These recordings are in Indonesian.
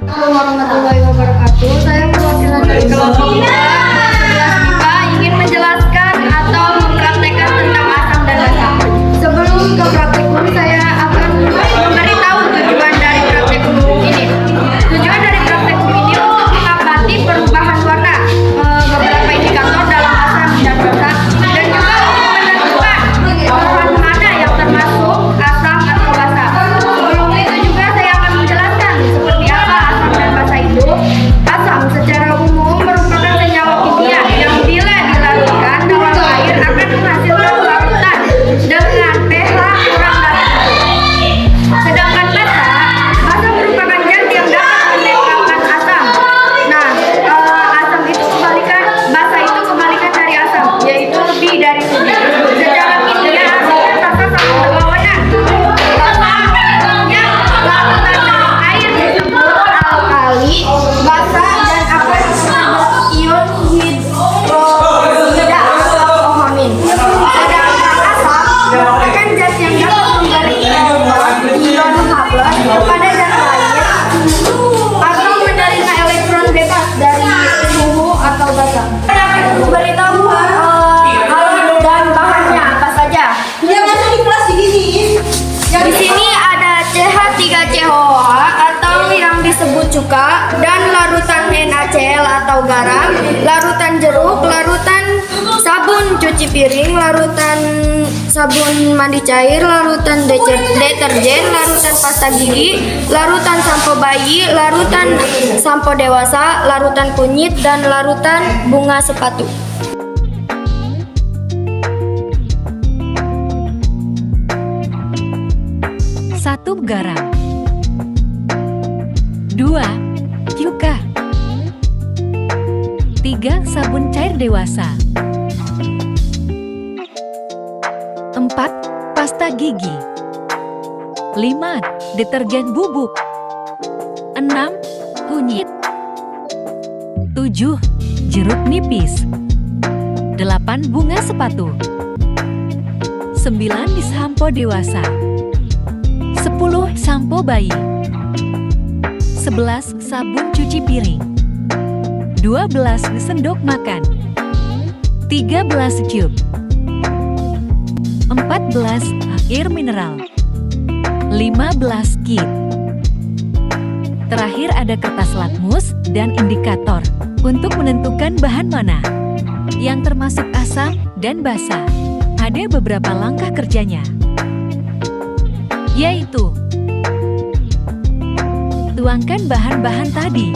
Assalamualaikum warahmatullahi wabarakatuh. Saya perwakilan dari kelompok 11 IPA ingin menjelaskan atau mempraktekkan tentang asam dan basa. Sebelum ke praktikum, saya akan memberitahu tujuan dari praktikum ini. Tujuan dari praktikum ini untuk mengamati perubahan warna beberapa indikator dalam asam dan basa, dan juga untuk menentukan bahan mana yang termasuk asam atau basa. Sebelum itu juga saya akan menjelaskan seperti apa asam dan basa itu. Asam secara umum merupakan senyawa kimia yang bila dilarutkan dalam air akan menghasilkan larutan dengan pH kurang dari 1. Sedangkan basa merupakan zat yang dapat menembakkan asam. Nah, asam itu kebalikan, basa itu kebalikan dari asam, yaitu lebih dari sudi. Secara kimia asam dan basa sama berlawanan. Yang larutan dalam air disebut alkali, basa dan akan ion hidroksida atau ohamin. Sedangkan asam merupakan zat yang dapat memberi ion H+ kepada zat lain atau menerima elektron bebas dari suhu atau basa. Saya akan memberitahu alat dan bahannya apa saja. Di sini ada CH3COOH atau yang disebut cuka, dan larutan NaCl atau garam, larutan jeruk, larutan sabun cuci piring, larutan sabun mandi cair, larutan deterjen, larutan pasta gigi, larutan sampo bayi, larutan sampo dewasa, larutan kunyit, dan larutan bunga sepatu. 1. Garam. 2. Cuka. 3. Sabun cair dewasa. 4. Pasta gigi. 5. Deterjen bubuk. 6. Kunyit. 7. Jeruk nipis. 8. Bunga sepatu. 9. Sampo dewasa. 10. Sampo bayi. 11. Sabun cuci piring. 12. Sendok makan. 13. Cube. 14. Air mineral. 15. Kit. Terakhir ada kertas lakmus dan indikator untuk menentukan bahan mana yang termasuk asam dan basa. Ada beberapa langkah kerjanya, yaitu tuangkan bahan-bahan tadi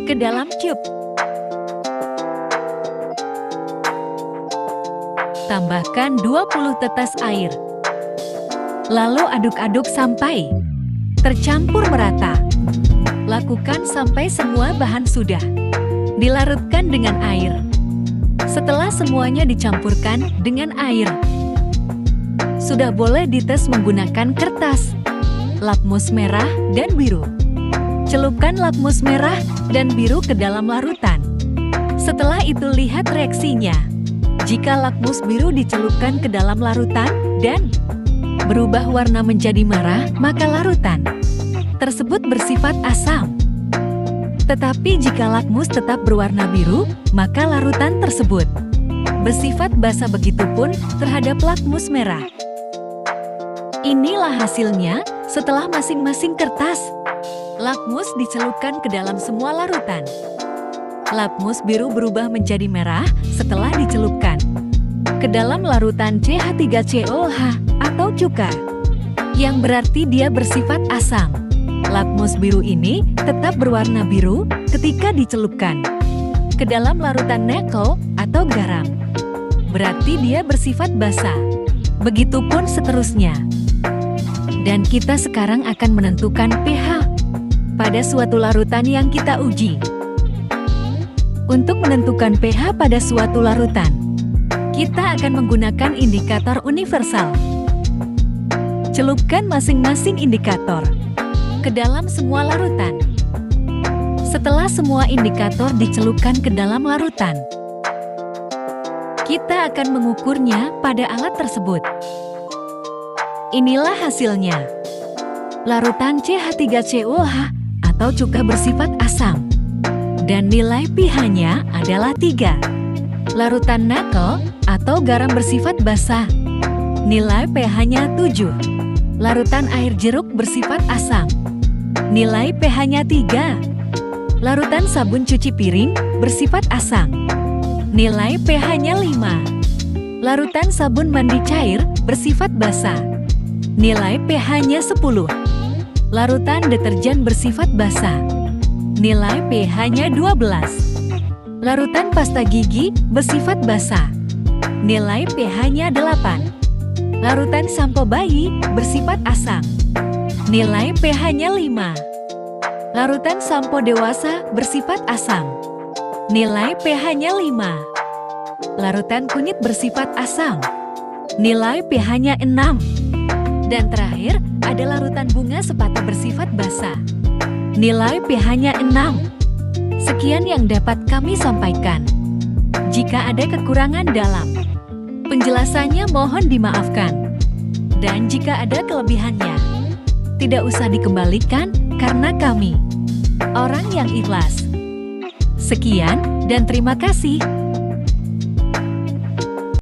ke dalam cube. Tambahkan 20 tetes air. Lalu aduk-aduk sampai tercampur merata. Lakukan sampai semua bahan sudah dilarutkan dengan air. Setelah semuanya dicampurkan dengan air, sudah boleh dites menggunakan kertas lakmus merah dan biru. Celupkan lakmus merah dan biru ke dalam larutan. Setelah itu lihat reaksinya. Jika lakmus biru dicelupkan ke dalam larutan dan berubah warna menjadi merah, maka larutan tersebut bersifat asam. Tetapi jika lakmus tetap berwarna biru, maka larutan tersebut bersifat basa, begitupun terhadap lakmus merah. Inilah hasilnya setelah masing-masing kertas lakmus dicelupkan ke dalam semua larutan. Lakmus biru berubah menjadi merah setelah dicelupkan ke dalam larutan CH3COOH atau cuka, yang berarti dia bersifat asam. Lakmus biru ini tetap berwarna biru ketika dicelupkan ke dalam larutan nikel atau garam. Berarti dia bersifat basa. Begitupun seterusnya. Dan kita sekarang akan menentukan pH pada suatu larutan yang kita uji. Untuk menentukan pH pada suatu larutan, kita akan menggunakan indikator universal. Celupkan masing-masing indikator ke dalam semua larutan. Setelah semua indikator dicelupkan ke dalam larutan, kita akan mengukurnya pada alat tersebut. Inilah hasilnya. Larutan CH3COOH atau cuka bersifat asam. Dan nilai pH-nya adalah 3. Larutan nakel atau garam bersifat basah. Nilai pH-nya 7. Larutan air jeruk bersifat asam. Nilai pH-nya 3. Larutan sabun cuci piring bersifat asam. Nilai pH-nya 5. Larutan sabun mandi cair bersifat basah. Nilai pH-nya 10. Larutan deterjen bersifat basah. Nilai pH-nya 12. Larutan pasta gigi bersifat basah. Nilai pH-nya 8. Larutan sampo bayi bersifat asam. Nilai pH-nya 5. Larutan sampo dewasa bersifat asam. Nilai pH-nya 5. Larutan kunyit bersifat asam. Nilai pH-nya 6. Dan terakhir, ada larutan bunga sepatu bersifat basah. Nilai pH-nya 6. Sekian yang dapat kami sampaikan. Jika ada kekurangan dalam penjelasannya mohon dimaafkan. Dan jika ada kelebihannya, tidak usah dikembalikan karena kami orang yang ikhlas. Sekian dan terima kasih.